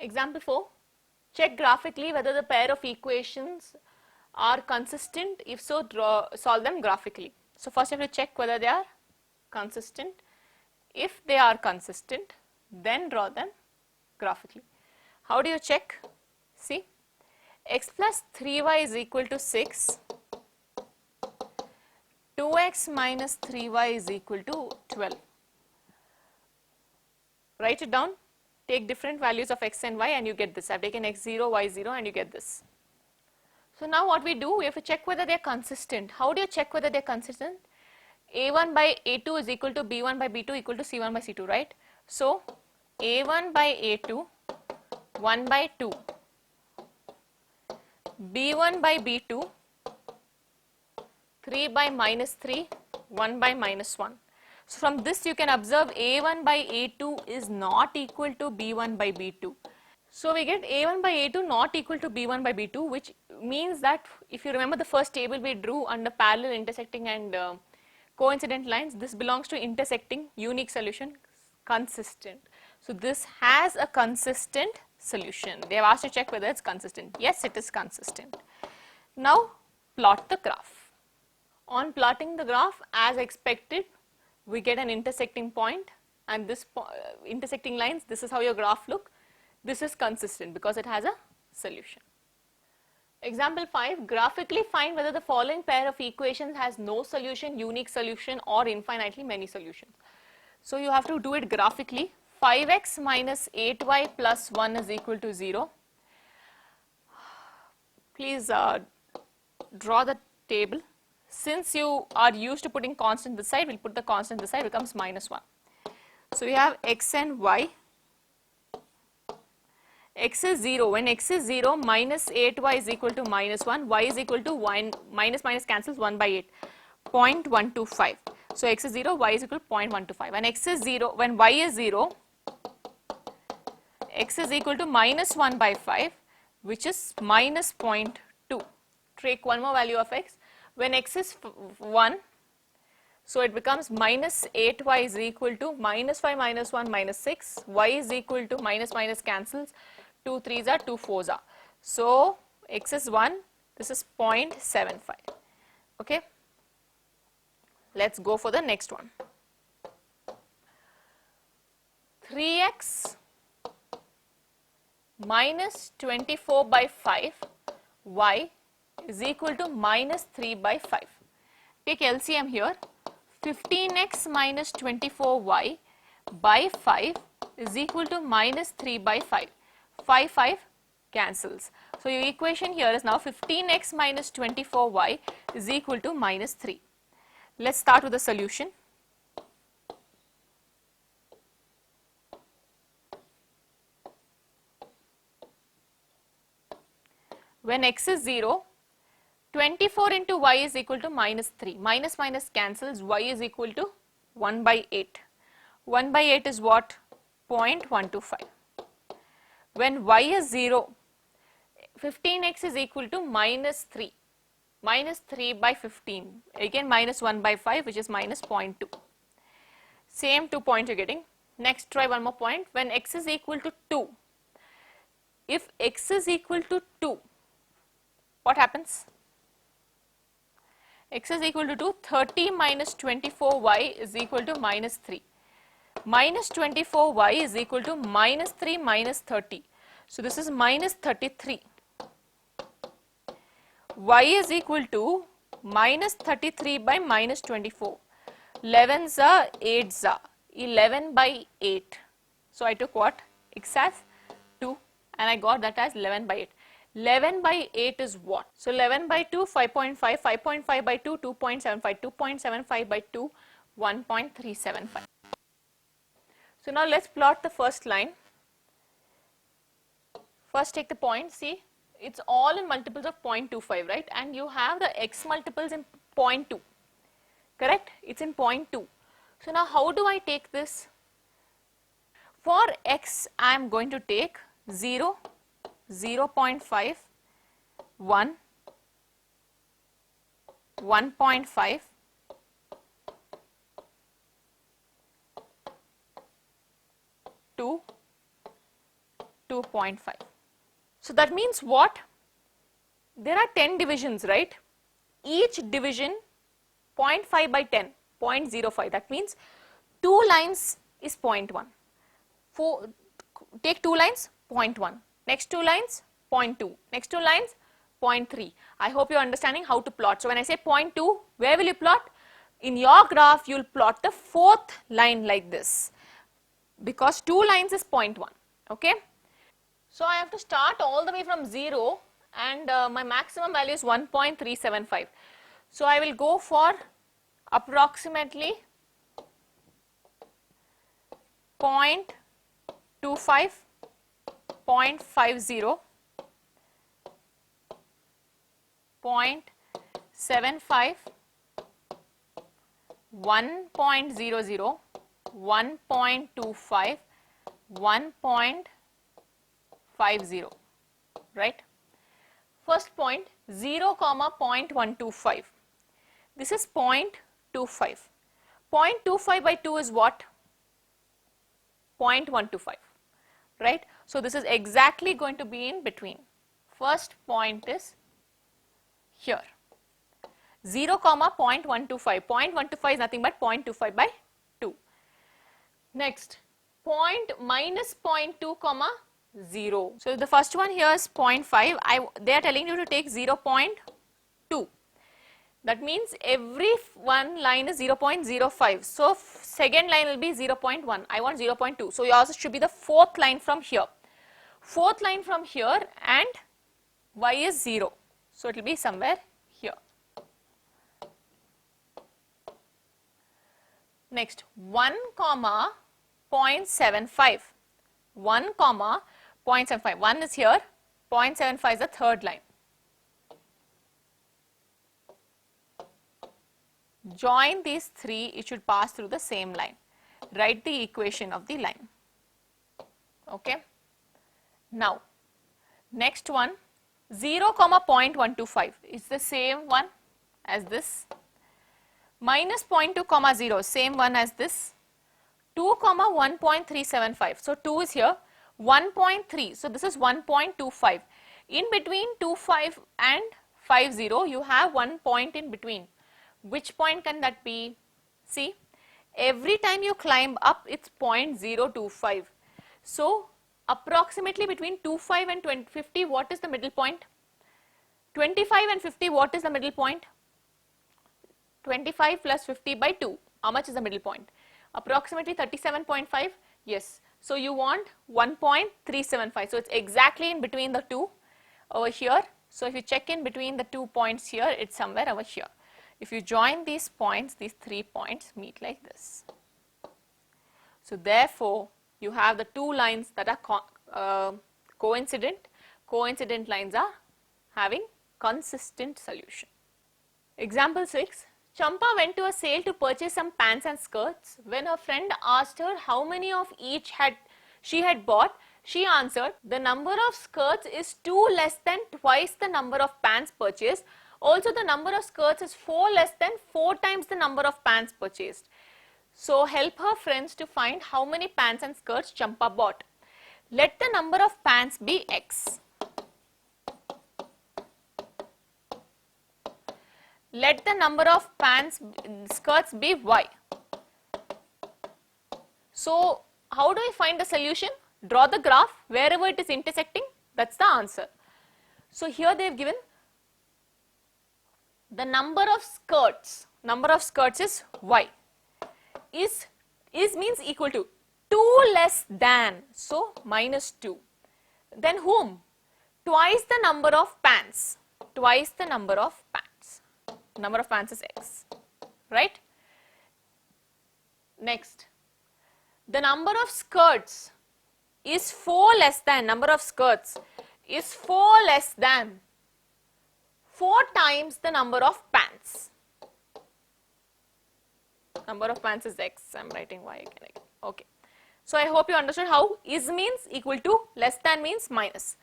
Example 4. Check graphically whether the pair of equations are consistent. If so, solve them graphically. So first you have to check whether they are consistent. If they are consistent, then draw them graphically. How do you check? See, x plus 3y is equal to 6. 2x minus 3y is equal to 12. Write it down. Take different values of x and y and you get this. I have taken x0, y0 and you get this. So now what we do, we have to check whether they are consistent. How do you check whether they are consistent? A1 by A2 is equal to B1 by B2 equal to C1 by C2, right? So A1 by A2, 1 by 2. B1 by B2, 3 by minus 3, 1 by minus 1. So from this you can observe A1 by A2 is not equal to B1 by B2. So we get A1 by A2 not equal to B1 by B2, which means that if you remember the first table we drew under parallel, intersecting and coincident lines, this belongs to intersecting, unique solution, consistent. So this has a consistent solution. They have asked to check whether it's consistent. Yes, it is consistent. Now plot the graph. On plotting the graph, as expected, we get an intersecting point and this intersecting lines, this is how your graph look. This is consistent because it has a solution. Example 5, graphically find whether the following pair of equations has no solution, unique solution or infinitely many solutions. So you have to do it graphically. 5x minus 8y plus 1 is equal to 0. Please draw the table. Since you are used to putting constant this side, we'll put the constant this side, becomes minus 1. So we have x and y. X is 0. When x is 0, minus 8y is equal to minus 1, y is equal to 1, minus minus cancels 1 by 8, 0.125. So x is 0, y is equal to 0.125. When x is 0, when y is 0, x is equal to minus 1 by 5, which is minus 0.2. Take one more value of x. When x is 1, so it becomes minus 8y is equal to minus 5 minus 1 minus 6, y is equal to minus minus cancels, 2 3s are 2 4s are. So x is 1, this is 0.75. Okay. Let's go for the next one. 3x minus 24 by 5 y is equal to minus 3 by 5. Take LCM here. 15x minus 24y by 5 is equal to minus 3 by 5. 5 cancels. So your equation here is now 15x minus 24y is equal to minus 3. Let's start with the solution. When x is 0, 24 into y is equal to minus 3. Minus minus cancels, y is equal to 1 by 8. 1 by 8 is what? 0.125. When y is 0, 15x is equal to minus 3. Minus 3 by 15. Again minus 1 by 5, which is minus 0.2. Same 2 points you are getting. Next, try one more point. When x is equal to 2. If x is equal to 2, what happens? X is equal to 2, 30 minus 24y is equal to minus 3. Minus 24y is equal to minus 3 minus 30. So this is minus 33. Y is equal to minus 33 by minus 24. 11s are 8s are 11 by 8. So I took what? X as 2 and I got that as 11 by 8. 11 by 8 is what? So 11 by 2, 5.5, 5.5 by 2, 2.75, 2.75 by 2, 1.375. So now let's plot the first line. First take the point, see, it's all in multiples of 0.25, right? And you have the x multiples in 0.2, correct? It's in 0.2. So now how do I take this? For x, I am going to take 0, 0.5, 1, 1.5, 2, to 0.5. So that means what? There are 10 divisions, right? Each division 0.5 by 10, 0.05. That means 2 lines is 0.1. Take 2 lines, 0.1. Next 2 lines, 0.2. Next 2 lines, 0.3. I hope you are understanding how to plot. So when I say 0.2, where will you plot? In your graph, you will plot the 4th line like this, because 2 lines is 0.1. Okay. So I have to start all the way from 0, and my maximum value is 1.375. So I will go for approximately 0.25, 0.50, 0.75, 1.00, 1.25, 1.50, right? First point, 0, 0.125. This is 0.25. 0.25 by 2 is what? 0.125, right? So this is exactly going to be in between. First point is here. 0, 0.125. 0.125 is nothing but 0.25 by 2. Next, minus 0.2, 0. So the first one here is 0.5. They are telling you to take 0.2. That means every one line is 0.05. So second line will be 0.1. I want 0.2. So yours should be the 4th line from here. 4th line from here, and y is 0. So it will be somewhere here. Next, 1, 0.75. 1, 0.75. 1 is here. 0.75 is the 3rd line. Join these 3, it should pass through the same line. Write the equation of the line. Okay. Now, next one, 0, 0.125 is the same one as this. Minus 0.2, 0, same one as this. 2, 1.375. So 2 is here. 1.3. So this is 1.25. In between 25 and 50, you have 1 point in between. Which point can that be? See, every time you climb up, it's 0.025. So approximately between 25 and 50, what is the middle point? 25 and 50, what is the middle point? 25 plus 50 by 2. How much is the middle point? Approximately 37.5. Yes. So you want 1.375. So it's exactly in between the two over here. So if you check in between the 2 points here, it's somewhere over here. If you join these points, these 3 points meet like this. So therefore, you have the 2 lines that are coincident. Coincident lines are having consistent solution. Example 6. Champa went to a sale to purchase some pants and skirts. When her friend asked her how many of each she had bought, she answered, the number of skirts is 2 less than twice the number of pants purchased. Also, the number of skirts is 4 less than 4 times the number of pants purchased. So, help her friends to find how many pants and skirts Champa bought. Let the number of pants be X. Let the number of skirts be Y. So, how do we find the solution? Draw the graph. Wherever it is intersecting, that's the answer. So, here they have given the number of skirts is Y. Is means equal to 2 less than, so minus 2. Then whom? Twice the number of pants. Twice the number of pants. Number of pants is X, right? Next, the number of skirts is 4 less than, number of skirts is 4 less than 4 times the number of pants. Number of pants is X, I am writing Y again. Okay. So I hope you understood how is means equal to, less than means minus.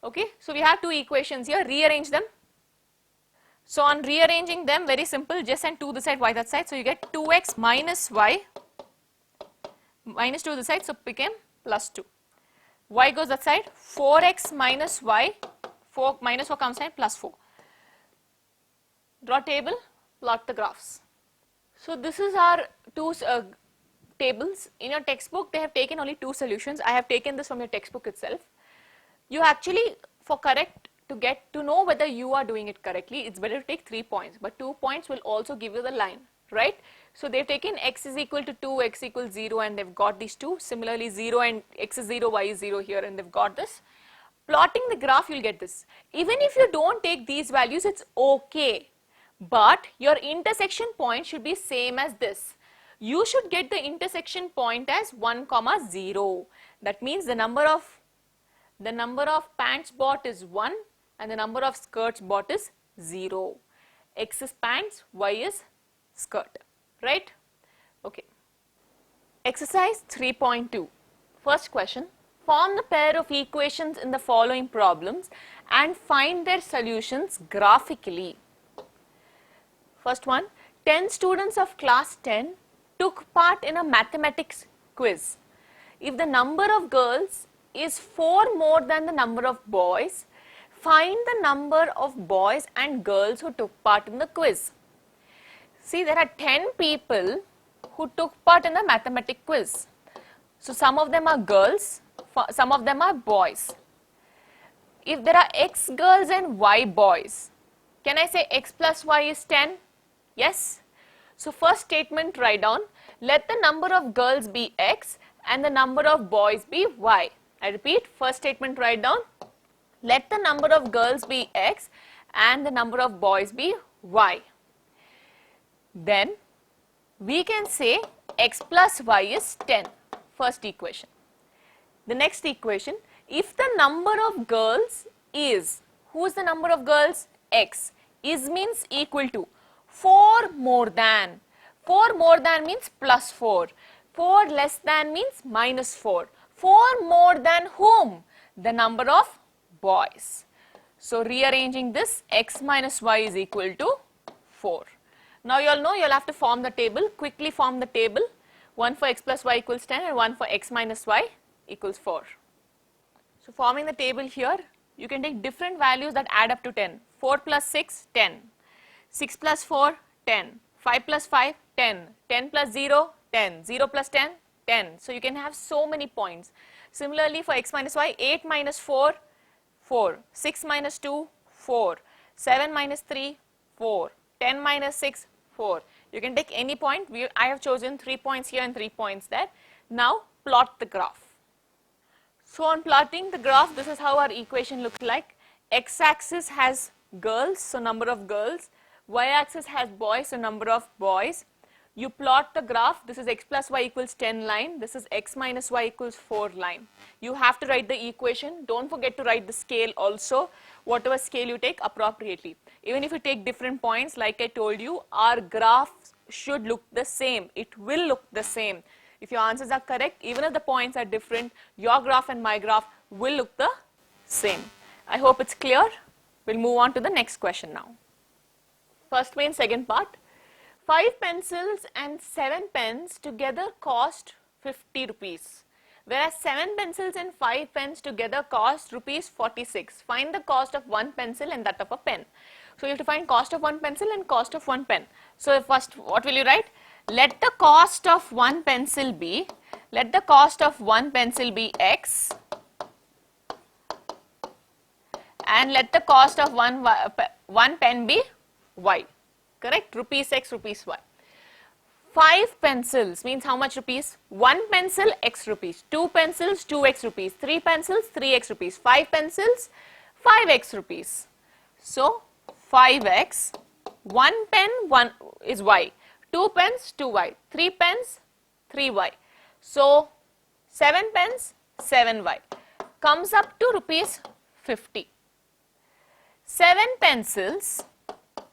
Okay. So we have 2 equations here, rearrange them. So on rearranging them, very simple, just send 2 this side, y that side. So you get 2x minus y, minus 2 this side, so became plus 2. y goes that side, 4x minus y, 4 minus 4 comes inside, plus 4. Draw table, plot the graphs. So this is our two tables. In your textbook they have taken only 2 solutions. I have taken this from your textbook itself. You actually, for correct, to get to know whether you are doing it correctly, it's better to take 3 points, but 2 points will also give you the line, right? So they've taken x is equal to 2, x equals 0, and they've got these two. Similarly 0 and x is 0, y is 0 here, and they've got this. Plotting the graph, you'll get this. Even if you don't take these values, it's okay, but your intersection point should be same as this. You should get the intersection point as 1, 0. That means the number of pants bought is 1 and the number of skirts bought is 0. X is pants, y is skirt, right? Okay. Exercise 3.2. First question. Form the pair of equations in the following problems and find their solutions graphically. First one, 10 students of class 10 took part in a mathematics quiz. If the number of girls is 4 more than the number of boys, find the number of boys and girls who took part in the quiz. See, there are 10 people who took part in the mathematics quiz. So some of them are girls, some of them are boys. If there are x girls and y boys, can I say x plus y is 10? Yes. So first statement, write down, let the number of girls be x and the number of boys be y. I repeat, first statement, write down, let the number of girls be x and the number of boys be y. Then we can say x plus y is 10, first equation. The next equation, if the number of girls is, who is the number of girls? X. Is means equal to 4 more than. 4 more than means plus 4. 4 less than means minus 4. 4 more than whom? The number of boys. So rearranging this, x minus y is equal to 4. Now you all know you'll have to form the table. Quickly form the table. 1 for x plus y equals 10 and 1 for x minus y equals 4. So forming the table here, you can take different values that add up to 10. 4 plus 6, 10. 6 plus 4, 10. 5 plus 5, 10. 10 plus 0, 10. 0 plus 10, 10. So you can have so many points. Similarly for x minus y, 8 minus 4, 4. 6 minus 2, 4. 7 minus 3, 4. 10 minus 6, 4. You can take any point. I have chosen 3 points here and 3 points there. Now plot the graph. So on plotting the graph, this is how our equation looks like. X-axis has girls, so number of girls. Y-axis has boys, so number of boys. You plot the graph. This is x plus y equals 10 line. This is x minus y equals 4 line. You have to write the equation. Don't forget to write the scale also. Whatever scale you take appropriately. Even if you take different points, like I told you, our graph should look the same. It will look the same. If your answers are correct, even if the points are different, your graph and my graph will look the same. I hope it's clear. We'll move on to the next question now. First main, second part. 5 pencils and 7 pens together cost 50 rupees. Whereas 7 pencils and 5 pens together cost rupees 46. Find the cost of 1 pencil and that of a pen. So you have to find cost of 1 pencil and cost of 1 pen. So first, what will you write? Let the cost of 1 pencil be, x and let the cost of one pen be y. Correct? Rupees x, rupees y. 5 pencils means how much rupees? 1 pencil, x rupees. 2 pencils, 2x rupees. 3 pencils, 3x rupees. 5 pencils, 5x rupees. So 5x, 1 pen, 1 is y. 2 pens, 2y. 3 pens, 3y. So 7 pens, 7y. Comes up to rupees 50. 7 pencils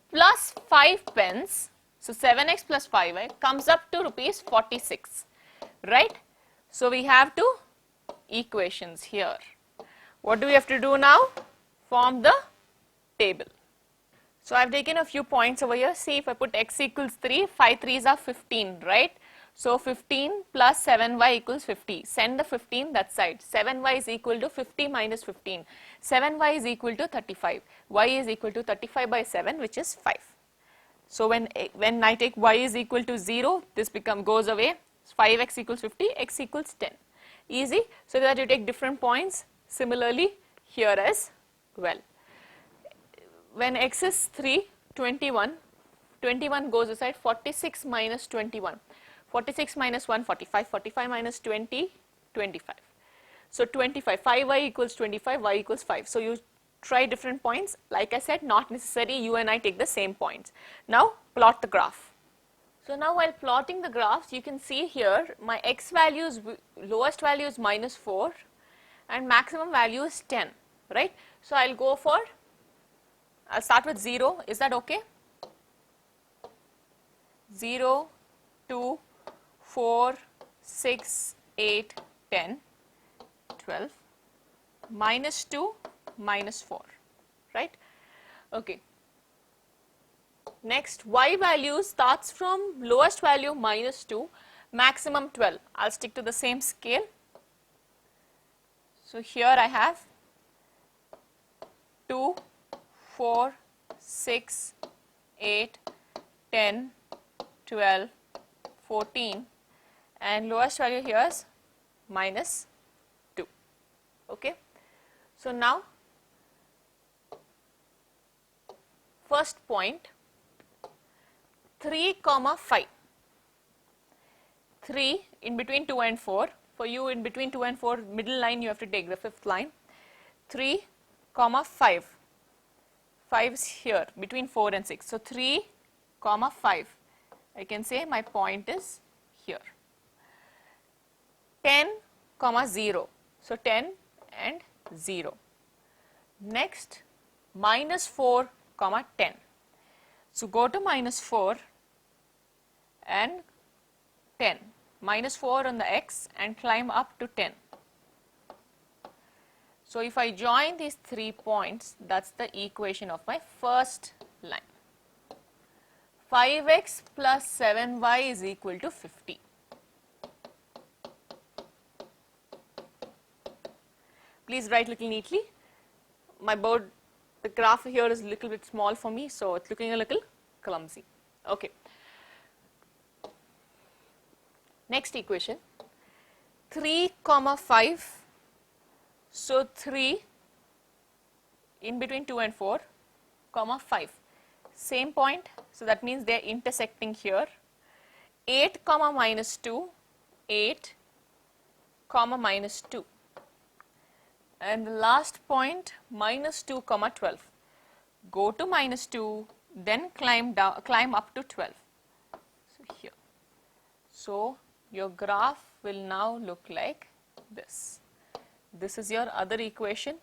plus 5 pens, so 7x plus 5y comes up to rupees 46, right? So we have two equations here. What do we have to do now? Form the table. So I've taken a few points over here. See, if I put x equals 3, 5 3s are 15, right? So 15 plus 7y equals 50. Send the 15 that side. 7y is equal to 50 minus 15. 7y is equal to 35. Y is equal to 35 by 7, which is 5. So when I take y is equal to 0, this goes away. 5x equals 50, x equals 10. Easy. So that you take different points. Similarly, here as well. When x is 3, 21, 21 goes aside, 46 minus 21. 46 minus 1, 45. 45 minus 20, 25. So 25, 5y equals 25, y equals 5. So you try different points. Like I said, not necessary you and I take the same points. Now plot the graph. So now while plotting the graphs, you can see here my x value is, lowest value is minus 4 and maximum value is 10, right? So I'll start with 0, is that okay? 0, 2, 4, 6, 8, 10, 12, minus 2, minus 4, right? Okay. Next, y value starts from lowest value minus 2, maximum 12. I'll stick to the same scale. So here I have 2, 4, 6, 8, 10, 12, 14, and lowest value here is minus 2. Okay. So now first point, 3 comma 5. 3 in between 2 and 4. For you, in between 2 and 4, middle line you have to take the fifth line. 3 comma 5. 5 is here between 4 and 6. So 3 comma 5. I can say my point is here. 10 comma 0. So 10 and 0. Next, minus 4 comma 10. So go to minus 4 and 10. Minus 4 on the x and climb up to 10. So if I join these 3 points, that's the equation of my first line. 5x plus 7y is equal to 50. Please write little neatly. My board, the graph here is a little bit small for me, so it's looking a little clumsy. Okay. Next equation, 3 comma 5. So 3 in between 2 and 4 comma 5. Same point, so that means they are intersecting here. 8 comma minus 2, 8 comma minus 2. And the last point, minus 2 comma 12. Go to minus 2, then climb up to 12. So here. So your graph will now look like this. This is your other equation.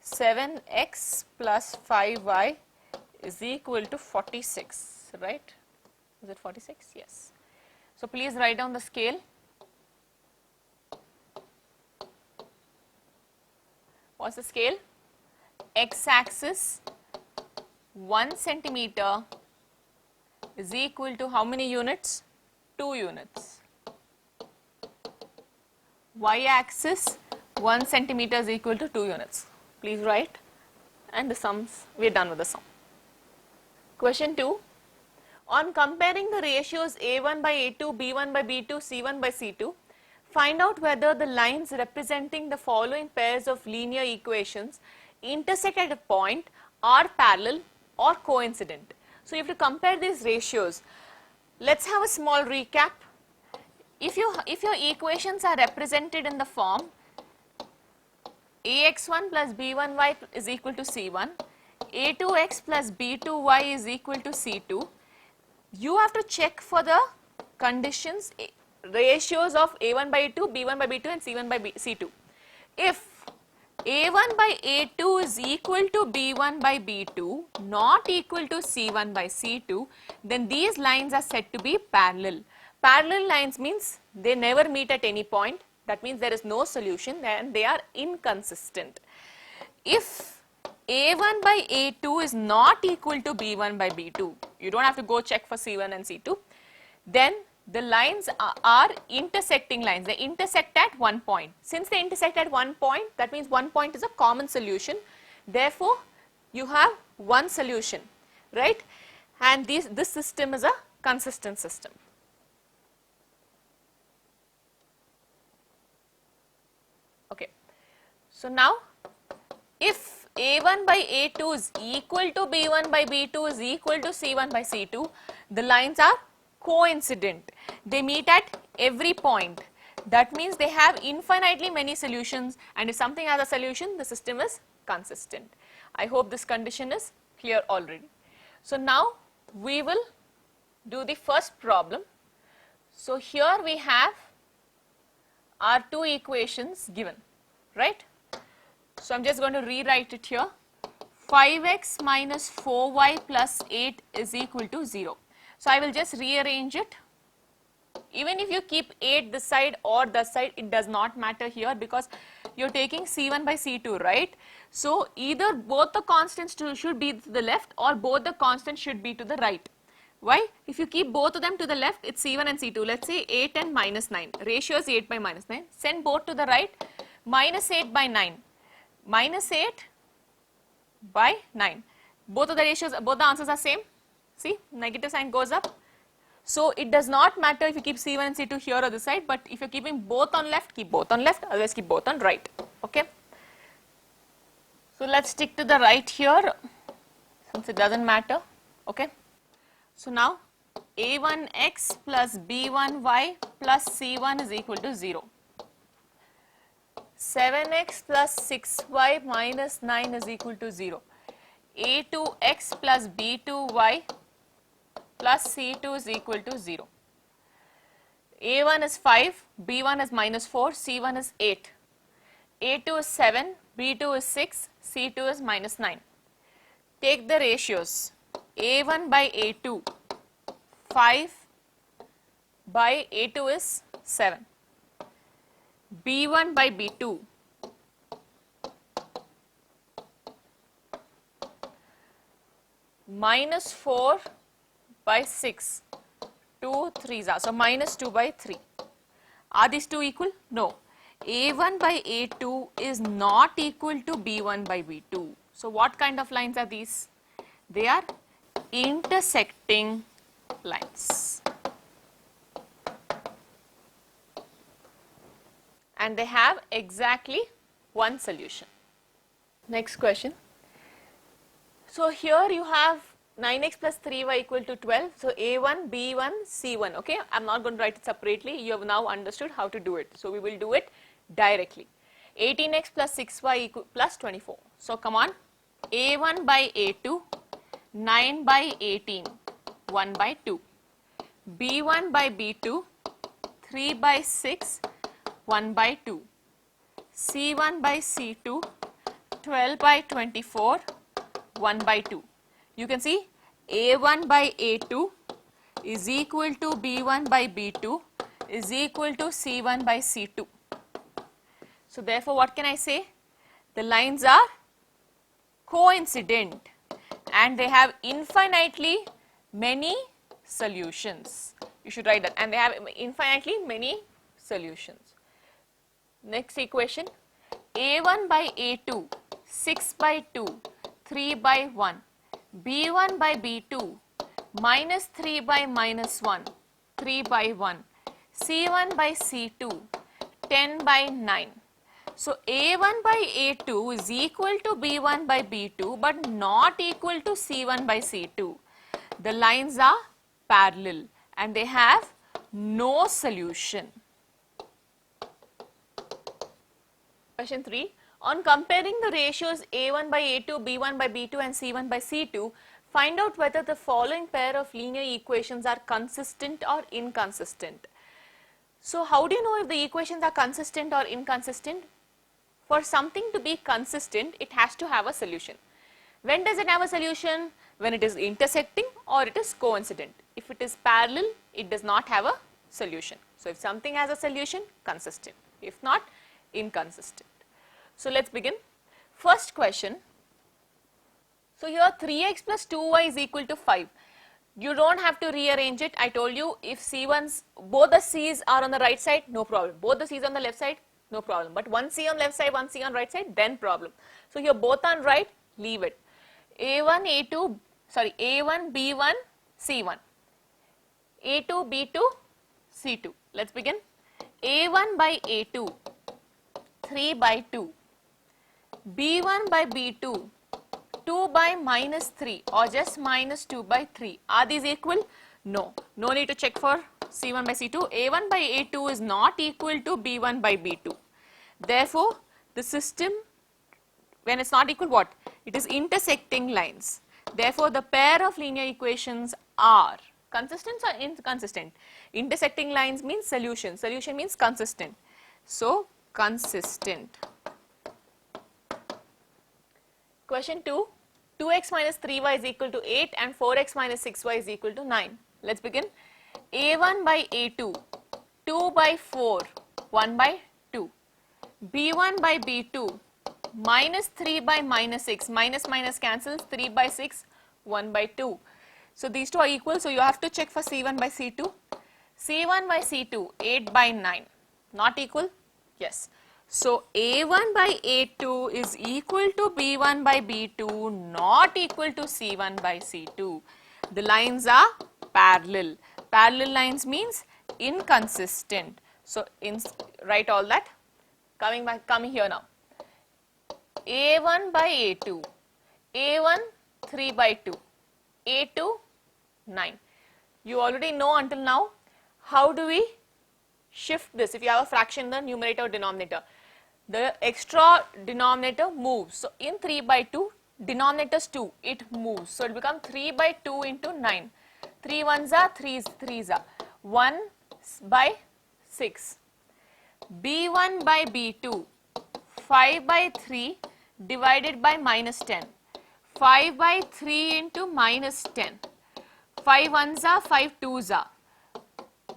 7x plus 5y is equal to 46, right? Is it 46? Yes. So please write down the scale. What's the scale? X-axis 1 centimeter is equal to how many units? 2 units. Y-axis 1 centimeter is equal to 2 units. Please write, and the sums, we are done with the sum. Question 2. On comparing the ratios A1 by A2, B1 by B2, C1 by C2, find out whether the lines representing the following pairs of linear equations intersect at a point, are parallel or coincident. So you have to compare these ratios. Let's have a small recap. If your equations are represented in the form ax1 plus b1y is equal to c1, a2x plus b2y is equal to c2, you have to check for the conditions, ratios of a1 by a2, b1 by b2 and c1 by c2. If a1 by a2 is equal to b1 by b2, not equal to c1 by c2, then these lines are said to be parallel. Parallel lines means they never meet at any point. That means there is no solution and they are inconsistent. If a1 by a2 is not equal to b1 by b2, you don't have to go check for c1 and c2, then the lines are intersecting lines. They intersect at one point. Since they intersect at one point, that means one point is a common solution. Therefore, you have one solution, right? And this system is a consistent system. Okay. So now, if A1 by A2 is equal to B1 by B2 is equal to C1 by C2, the lines are coincident. They meet at every point. That means they have infinitely many solutions, and if something has a solution, the system is consistent. I hope this condition is clear already. So now we will do the first problem. So here we have our two equations given, right? So I'm just going to rewrite it here. 5x minus 4y plus 8 is equal to 0. So I will just rearrange it. Even if you keep 8 this side or this side, it does not matter here because you're taking C1 by C2, right? So either both the constants should be to the left or both the constants should be to the right. Why? If you keep both of them to the left, it's C1 and C2. Let's say 8 and minus 9. Ratio is 8 by minus 9. Send both to the right. Minus 8 by 9. Minus 8 by 9. Both of the ratios, both the answers are same. See, negative sign goes up. So it does not matter if you keep C1 and C2 here or this side, but if you're keeping both on left, keep both on left, otherwise keep both on right. Okay. So let's stick to the right here since it doesn't matter. Okay. So now A1x plus B1y plus C1 is equal to 0. 7x plus 6y minus 9 is equal to 0. A2x plus B2y plus C2 is equal to 0. A1 is 5, B1 is minus 4, C1 is 8. A2 is 7, B2 is 6, C2 is minus 9. Take the ratios. A1 by A2, 5 by A2 is 7. B1 by B2, minus 4 by 6, 2 3s are, so minus 2 by 3. Are these two equal? No. A1 by A2 is not equal to B1 by B2. So what kind of lines are these? They are intersecting lines. And they have exactly one solution. Next question. So here you have 9x plus 3y equal to 12. So A1, B1, C1. Okay, I'm not going to write it separately. You have now understood how to do it. So we will do it directly. 18x plus 6y plus 24. So come on. A1 by A2, 9 by 18, 1 by 2. B1 by B2, 3 by 6, 1 by 2. C1 by C2, 12 by 24, 1 by 2. You can see A1 by A2 is equal to B1 by B2 is equal to C1 by C2. So therefore what can I say? The lines are coincident and they have infinitely many solutions. You should write that, and they have infinitely many solutions. Next equation, A1 by A2, 6 by 2, 3 by 1, B1 by B2, minus 3 by minus 1, 3 by 1, C1 by C2, 10 by 9. So A1 by A2 is equal to B1 by B2 but not equal to C1 by C2. The lines are parallel and they have no solution. Question 3. On comparing the ratios A1 by A2, B1 by B2 and C1 by C2, find out whether the following pair of linear equations are consistent or inconsistent. So how do you know if the equations are consistent or inconsistent? For something to be consistent, it has to have a solution. When does it have a solution? When it is intersecting or it is coincident. If it is parallel, it does not have a solution. So if something has a solution, consistent. If not, inconsistent. So let's begin. First question. So here 3x plus 2y is equal to 5. You don't have to rearrange it. I told you if C1's, both the C's are on the right side, no problem. Both the C's on the left side, no problem. But one C on left side, one C on right side, then problem. So here both on right, leave it. A1, A2, sorry, A1, B1, C1. A2, B2, C2. Let's begin. A1 by A2, 3 by 2. B1 by B2, 2 by minus 3 or just minus 2 by 3. Are these equal? No. No need to check for C1 by C2. A1 by A2 is not equal to B1 by B2. Therefore, the system, when it's not equal, what? It is intersecting lines. Therefore, the pair of linear equations are consistent or inconsistent. Intersecting lines means solution. Solution means consistent. So, consistent. Question 2. 2x minus 3y is equal to 8 and 4x minus 6y is equal to 9. Let's begin. A1 by A2, 2 by 4, 1 by 2. B1 by B2, minus 3 by minus 6. Minus minus cancels, 3 by 6, 1 by 2. So these two are equal. So you have to check for C1 by C2. C1 by C2, 8 by 9. Not equal? Yes. So A1 by A2 is equal to B1 by B2, not equal to C1 by C2. The lines are parallel. Parallel lines means inconsistent. So write all that. Coming here now. A1 by A2. A1 3 by 2. A2 9. You already know until now. How do we shift this? If you have a fraction in the numerator or denominator, the extra denominator moves. So in 3 by 2, denominator's 2, it moves. So it becomes 3 by 2 into 9. 3 ones are 3's are 1 by 6. B1 by B2, 5 by 3 divided by minus 10. 5 by 3 into minus 10. 5 ones are 5 2's are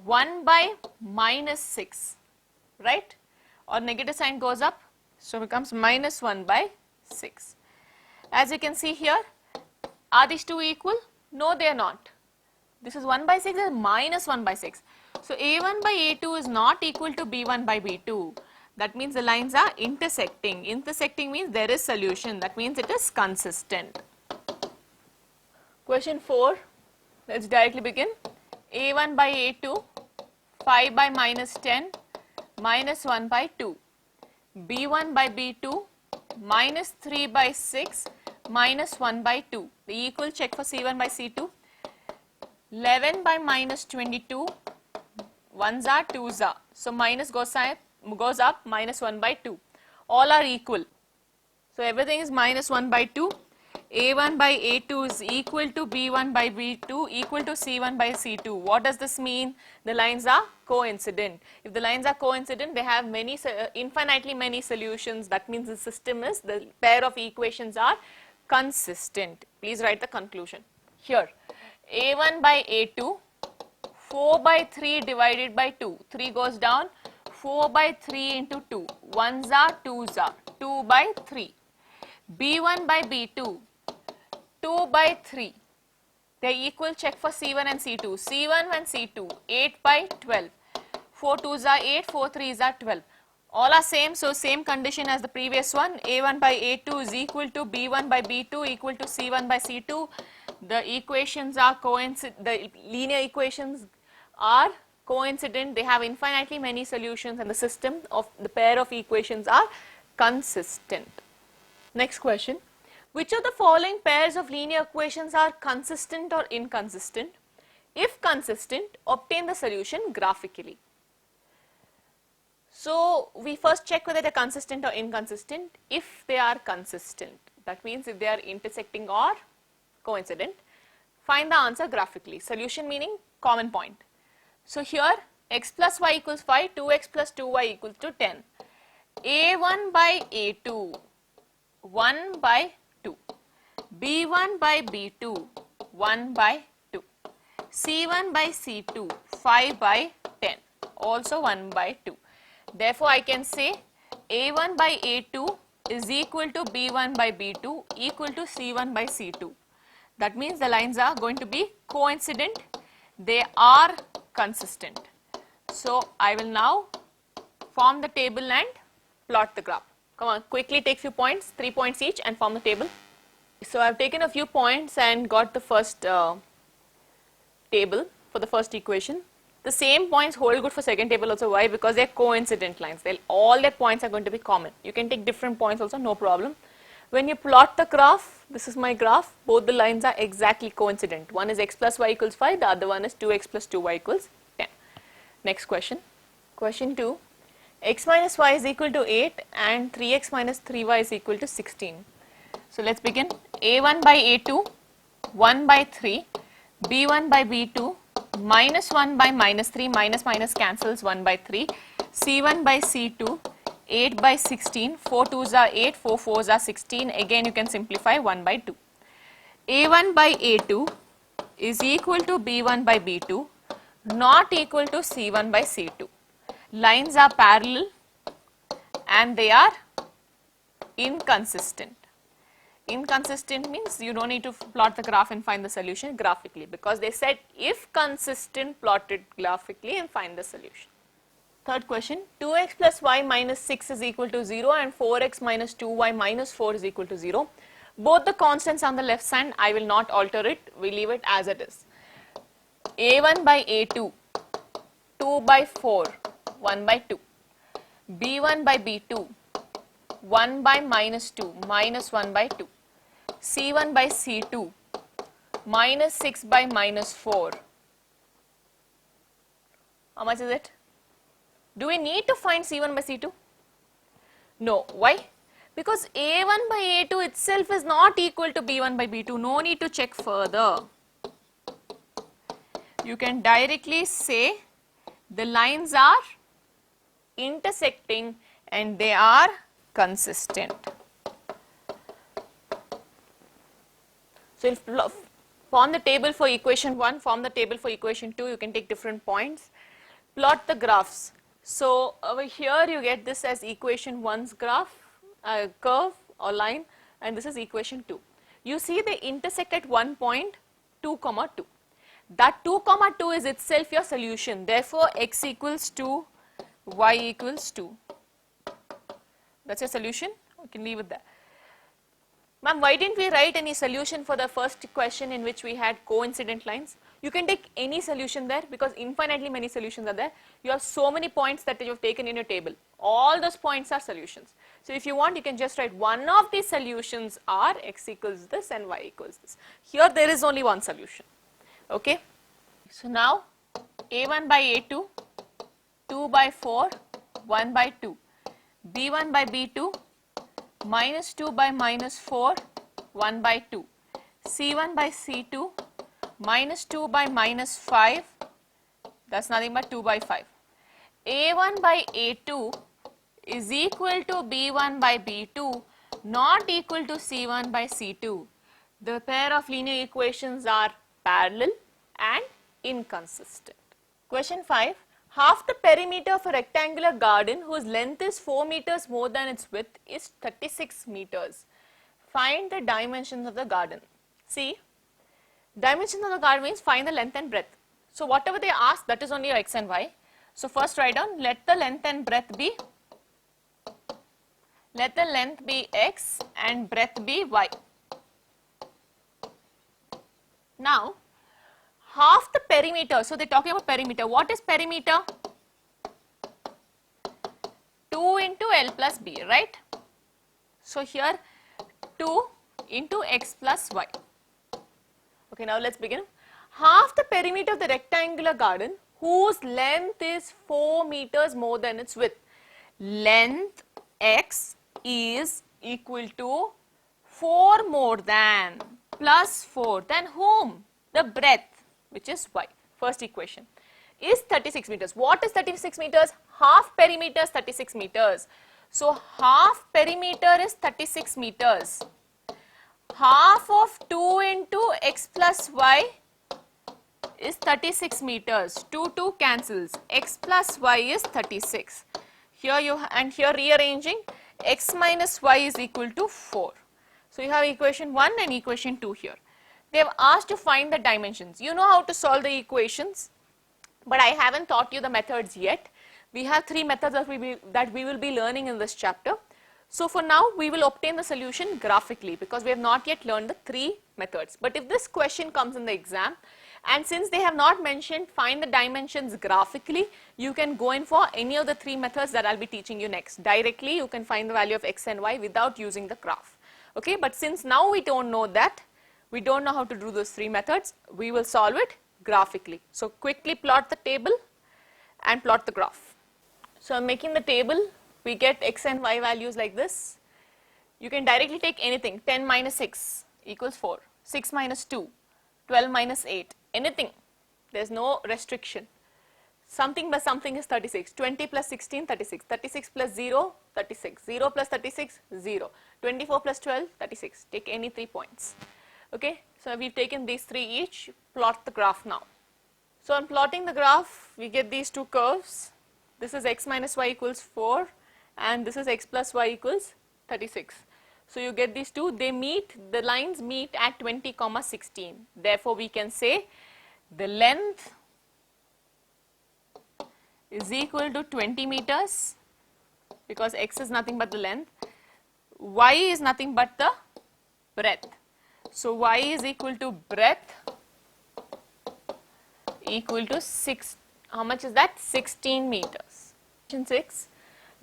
1 by minus 6, right? Or negative sign goes up, so it becomes minus 1 by 6. As you can see here, are these two equal? No, they are not. This is 1 by 6 and minus 1 by 6. So A1 by A2 is not equal to B1 by B2. That means the lines are intersecting. Intersecting means there is solution. That means it is consistent. Question 4. Let's directly begin. A1 by A2, 5 by minus 10, minus 1 by 2. B1 by B2, minus 3 by 6, minus 1 by 2. The equal check for C1 by C2. 11 by minus 22, 1's are 2's are. So minus goes up, minus 1 by 2. All are equal. So everything is minus 1 by 2. A1 by A2 is equal to B1 by B2 equal to C1 by C2. What does this mean? The lines are coincident. If the lines are coincident, they have infinitely many solutions. That means the system is, the pair of equations are consistent. Please write the conclusion. Here, A1 by A2, 4 by 3 divided by 2. 3 goes down, 4 by 3 into 2. 1's are 2's are, 2 by 3. B1 by B2, 2 by 3. They equal, check for C1 and C2. C1 and C2, 8 by 12. 4 2's are 8, 4 3's are 12. All are same, so same condition as the previous one. A1 by A2 is equal to B1 by B2 equal to C1 by C2. The equations are the linear equations are coincident. They have infinitely many solutions and the system of the pair of equations are consistent. Next question. Which of the following pairs of linear equations are consistent or inconsistent? If consistent, obtain the solution graphically. So we first check whether they are consistent or inconsistent. If they are consistent, that means if they are intersecting or coincident, find the answer graphically. Solution meaning common point. So here x plus y equals 5, 2x plus 2y equals to 10. A1 by A2, 1 by 2. B1 by B2, 1 by 2. C1 by C2, 5 by 10, also 1 by 2. Therefore, I can say A1 by A2 is equal to B1 by B2 equal to C1 by C2. That means the lines are going to be coincident. They are consistent. So I will now form the table and plot the graph. Come on, quickly take few points, 3 points each, and form the table. So I have taken a few points and got the first table for the first equation. The same points hold good for second table also. Why? Because they are coincident lines. All their points are going to be common. You can take different points also, no problem. When you plot the graph, this is my graph, both the lines are exactly coincident. One is x plus y equals 5, the other one is 2x plus 2y equals 10. Next question. Question 2. X minus y is equal to 8 and 3x minus 3y is equal to 16. So let's begin. A1 by A2, 1 by 3, B1 by B2, minus 1 by minus 3, minus minus cancels 1 by 3, C1 by C2, 8 by 16, 4 2s are 8, 4 4s are 16, again you can simplify 1 by 2. A1 by A2 is equal to B1 by B2, not equal to C1 by C2. Lines are parallel and they are inconsistent. Inconsistent means you don't need to plot the graph and find the solution graphically, because they said if consistent, plot it graphically and find the solution. Third question, 2x plus y minus 6 is equal to 0 and 4x minus 2y minus 4 is equal to 0. Both the constants on the left side, I will not alter it, we leave it as it is. A1 by A2, 2 by 4, 1 by 2. B1 by B2, 1 by minus 2, minus 1 by 2. C1 by C2, minus 6 by minus 4. How much is it? Do we need to find C1 by C2? No. Why? Because A1 by A2 itself is not equal to B1 by B2. No need to check further. You can directly say the lines are intersecting and they are consistent. So if form the table for equation 1, form the table for equation 2, you can take different points. Plot the graphs. So over here you get this as equation 1's graph, curve or line, and this is equation 2. You see they intersect at one point, 2 comma 2. That 2 comma 2 is itself your solution. Therefore x equals 2, y equals 2. That's your solution. We can leave it there. Ma'am, why didn't we write any solution for the first question in which we had coincident lines? You can take any solution there because infinitely many solutions are there. You have so many points that you have taken in your table. All those points are solutions. So if you want, you can just write one of these solutions are x equals this and y equals this. Here there is only one solution. Okay. So now A1 by A2, 2 by 4, 1 by 2. B1 by B2, minus 2 by minus 4, 1 by 2. C1 by C2, minus 2 by minus 5, that's nothing but 2 by 5. A1 by A2 is equal to B1 by B2, not equal to C1 by C2. The pair of linear equations are parallel and inconsistent. Question 5. Half the perimeter of a rectangular garden whose length is 4 meters more than its width is 36 meters. Find the dimensions of the garden. See, dimensions of the garden means find the length and breadth. So whatever they ask, that is only your x and y. So first write down, let the length be x and breadth be y. Now, half the perimeter, so they are talking about perimeter. What is perimeter? 2 into L plus B, right? So here 2 into x plus y. Okay, now let's begin. Half the perimeter of the rectangular garden whose length is 4 meters more than its width. Length x is equal to 4 more than plus 4 than whom? The breadth, which is y. First equation is 36 meters. What is 36 meters? Half perimeter is 36 meters. So half perimeter is 36 meters. Half of 2 into x plus y is 36 meters. 2 cancels. X plus y is 36. Here here rearranging, x minus y is equal to 4. So you have equation 1 and equation 2 here. They have asked to find the dimensions. You know how to solve the equations, but I haven't taught you the methods yet. We have 3 methods that we will be learning in this chapter. So for now, we will obtain the solution graphically because we have not yet learned the 3 methods. But if this question comes in the exam, and since they have not mentioned find the dimensions graphically, you can go in for any of the 3 methods that I'll be teaching you next. Directly, you can find the value of x and y without using the graph. Okay, but since now we don't know that, we don't know how to do those 3 methods, we will solve it graphically. So quickly plot the table and plot the graph. So I'm making the table. We get x and y values like this. You can directly take anything. 10 minus 6 equals 4. 6 minus 2, 12 minus 8, anything. There's no restriction. Something plus something is 36. 20 plus 16, 36. 36 plus 0, 36. 0 plus 36, 0. 24 plus 12, 36. Take any 3 points. Okay, so we've taken these 3 each. Plot the graph now. So I'm plotting the graph. We get these 2 curves. This is x minus y equals 4 and this is x plus y equals 36. So you get these 2, they meet, the lines meet at 20, 16. Therefore, we can say the length is equal to 20 meters because x is nothing but the length, y is nothing but the breadth. So y is equal to breadth equal to 6, how much is that? 16 meters. Question 6.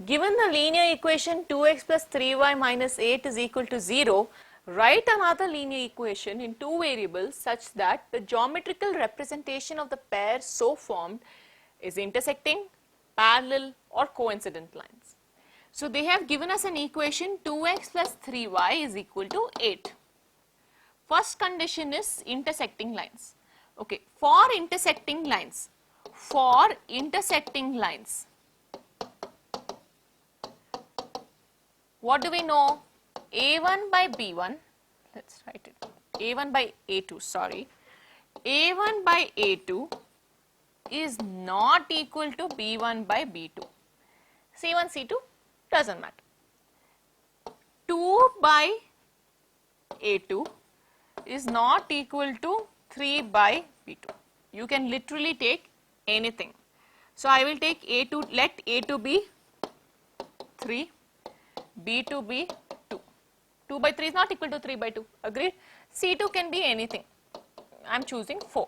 Given the linear equation 2x plus 3y minus 8 is equal to 0, write another linear equation in 2 variables such that the geometrical representation of the pair so formed is intersecting, parallel or coincident lines. So they have given us an equation 2x plus 3y is equal to 8. First condition is intersecting lines. Okay, for intersecting lines, what do we know? A1 by B1, let's write it, A1 by A2, sorry. A1 by A2 is not equal to B1 by B2. C1, C2 doesn't matter. 2 by A2 is not equal to 3 by B2. You can literally take anything. So I will take A2, let A2 be 3. B2 be 2. 2 by 3 is not equal to 3 by 2. Agreed? C2 can be anything. I am choosing 4.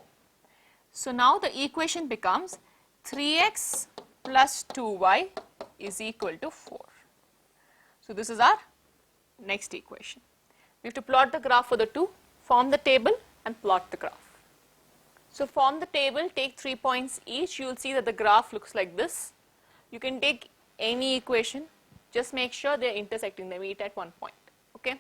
So now the equation becomes 3x plus 2y is equal to 4. So this is our next equation. We have to plot the graph for the 2, form the table and plot the graph. So form the table, take 3 points each. You will see that the graph looks like this. You can take any equation. Just make sure they are intersecting, they meet at one point. Okay.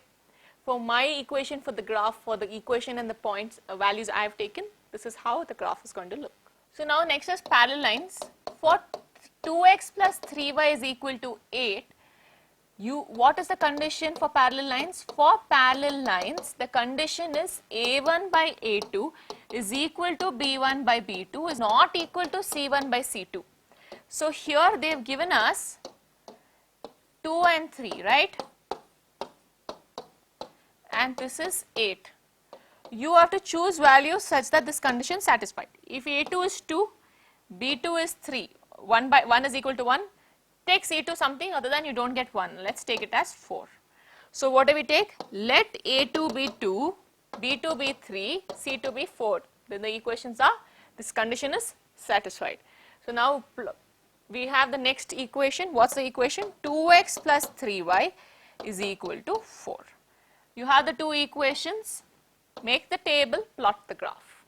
For my equation for the graph, for the equation and the points values I have taken, this is how the graph is going to look. So now next is parallel lines. For 2x plus 3y is equal to 8, what is the condition for parallel lines? For parallel lines, the condition is A1 by A2 is equal to B1 by B2 is not equal to C1 by C2. So here they have given us 2 and 3, right? And this is 8. You have to choose values such that this condition is satisfied. If A2 is 2, B2 is 3, 1 is equal to 1, take C2 something other than you don't get 1. Let's take it as 4. So what do we take? Let A2 be 2, B2 be 3, C2 be 4. Then the equations are, this condition is satisfied. So now we have the next equation. What's the equation? 2x plus 3y is equal to 4. You have the 2 equations. Make the table, plot the graph.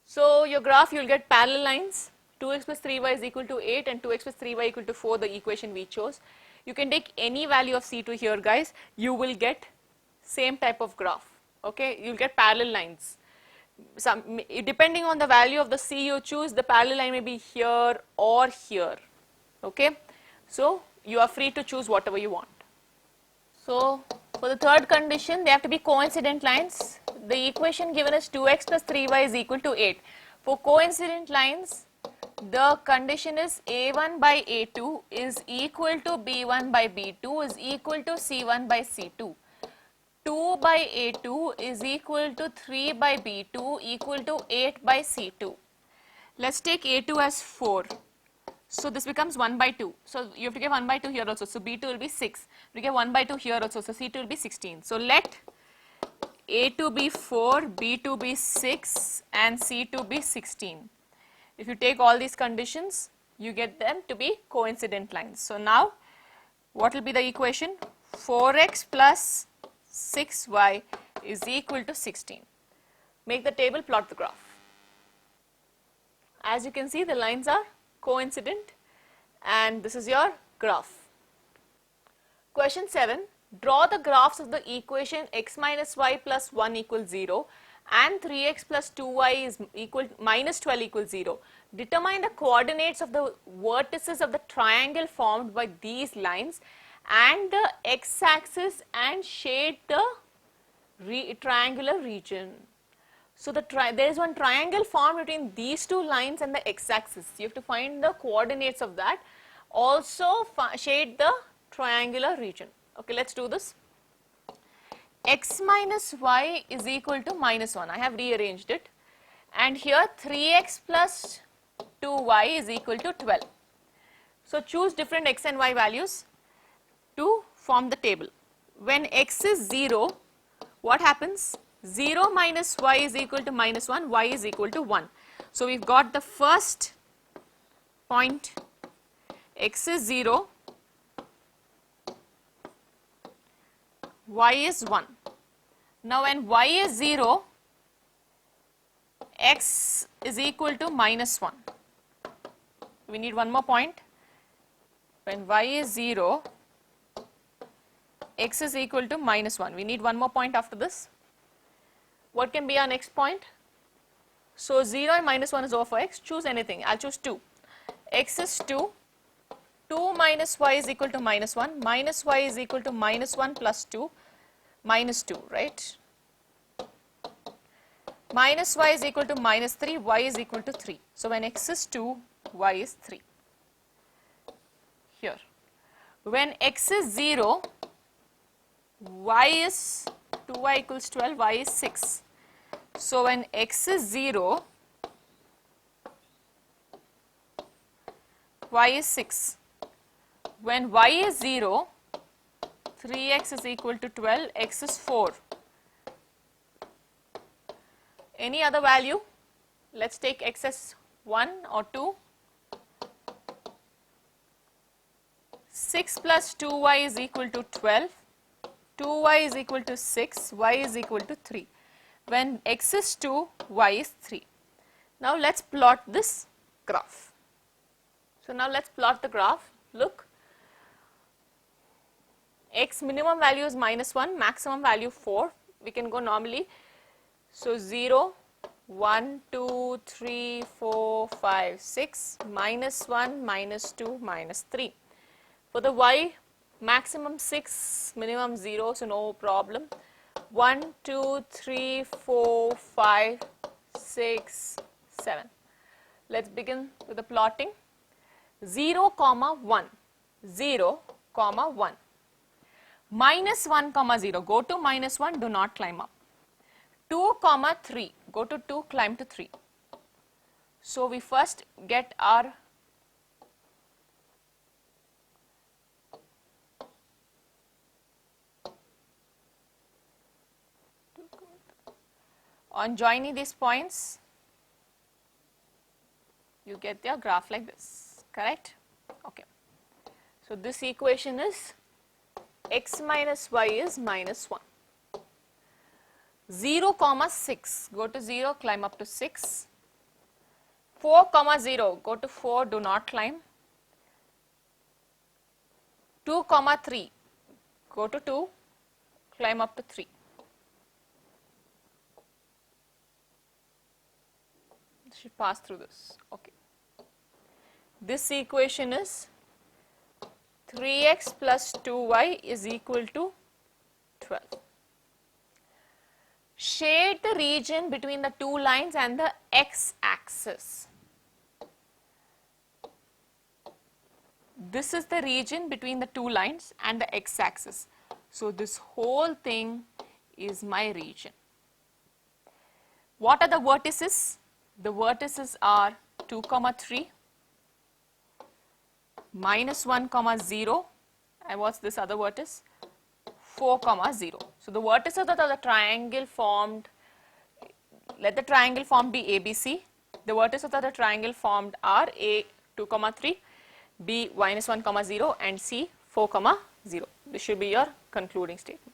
So your graph, you will get parallel lines. 2x plus 3y is equal to 8 and 2x plus 3y equal to 4, the equation we chose. You can take any value of C2 here, guys. You will get same type of graph. Okay, you will get parallel lines. Depending on the value of the C you choose, the parallel line may be here or here. Okay, so you are free to choose whatever you want. So for the third condition, they have to be coincident lines. The equation given is 2x plus 3y is equal to 8. For coincident lines, the condition is A1 by A2 is equal to B1 by B2 is equal to C1 by C2. 2 by A2 is equal to 3 by B2 equal to 8 by C2. Let's take A2 as 4. So this becomes 1 by 2. So you have to give 1 by 2 here also. So B2 will be 6. You get 1 by 2 here also. So C2 will be 16. So let A2 be 4, B2 be 6 and C2 be 16. If you take all these conditions, you get them to be coincident lines. So now what will be the equation? 4x plus 6y is equal to 16. Make the table, plot the graph. As you can see, the lines are coincident and this is your graph. Question 7. Draw the graphs of the equation x minus y plus 1 equals 0 and 3x plus 2y is equal minus 12 equals 0. Determine the coordinates of the vertices of the triangle formed by these lines and the x-axis and shade the triangular region. So there is one triangle formed between these two lines and the x-axis. You have to find the coordinates of that. Also shade the triangular region. Okay, let's do this. X minus y is equal to minus 1. I have rearranged it. And here 3x plus 2y is equal to 12. So choose different x and y values to form the table. When x is 0, what happens? 0 minus y is equal to minus 1, y is equal to 1. So we've got the first point, x is 0, y is 1. Now when y is 0, x is equal to minus 1. We need one more point. When y is 0, x is equal to minus 1. We need one more point after this. What can be our next point? So 0 and minus 1 is over for x. Choose anything. I'll choose 2. X is 2. 2 minus y is equal to minus 1. Minus y is equal to minus 1 plus 2. Minus 2, right? Minus y is equal to minus 3. Y is equal to 3. So when x is 2, y is 3. Here. When x is 0, y is 2y equals 12, y is 6. So when x is 0, y is 6. When y is 0, 3x is equal to 12, x is 4. Any other value? Let's take x as 1 or 2. 6 plus 2y is equal to 12. 2y is equal to 6, y is equal to 3. When x is 2, y is 3. Now let's plot this graph. So now let's plot the graph. Look, x minimum value is minus 1, maximum value 4. We can go normally. So 0, 1, 2, 3, 4, 5, 6, minus 1, minus 2, minus 3. For the y, maximum 6, minimum 0, so no problem. 1, 2, 3, 4, 5, 6, 7. Let's begin with the plotting. 0, 1, 0, 1. Minus 1, 0, go to minus 1, do not climb up. 2, 3, go to 2, climb to 3. So we first get our on joining these points, you get their graph like this, correct? Okay. So this equation is x minus y is minus 1. 0, 6, go to 0, climb up to 6. 4, 0, go to 4, do not climb. 2, 3, go to 2, climb up to 3. Should pass through this. Okay. This equation is 3x plus 2y is equal to 12. Shade the region between the two lines and the x-axis. This is the region between the two lines and the x-axis. So this whole thing is my region. What are the vertices? The vertices are 2, 3, minus 1, 0, and what's this other vertex? 4, 0. So the vertices that are the triangle formed, let the triangle formed be ABC. The vertices that are the triangle formed are A 2, 3, B minus 1, 0, and C 4, 0. This should be your concluding statement.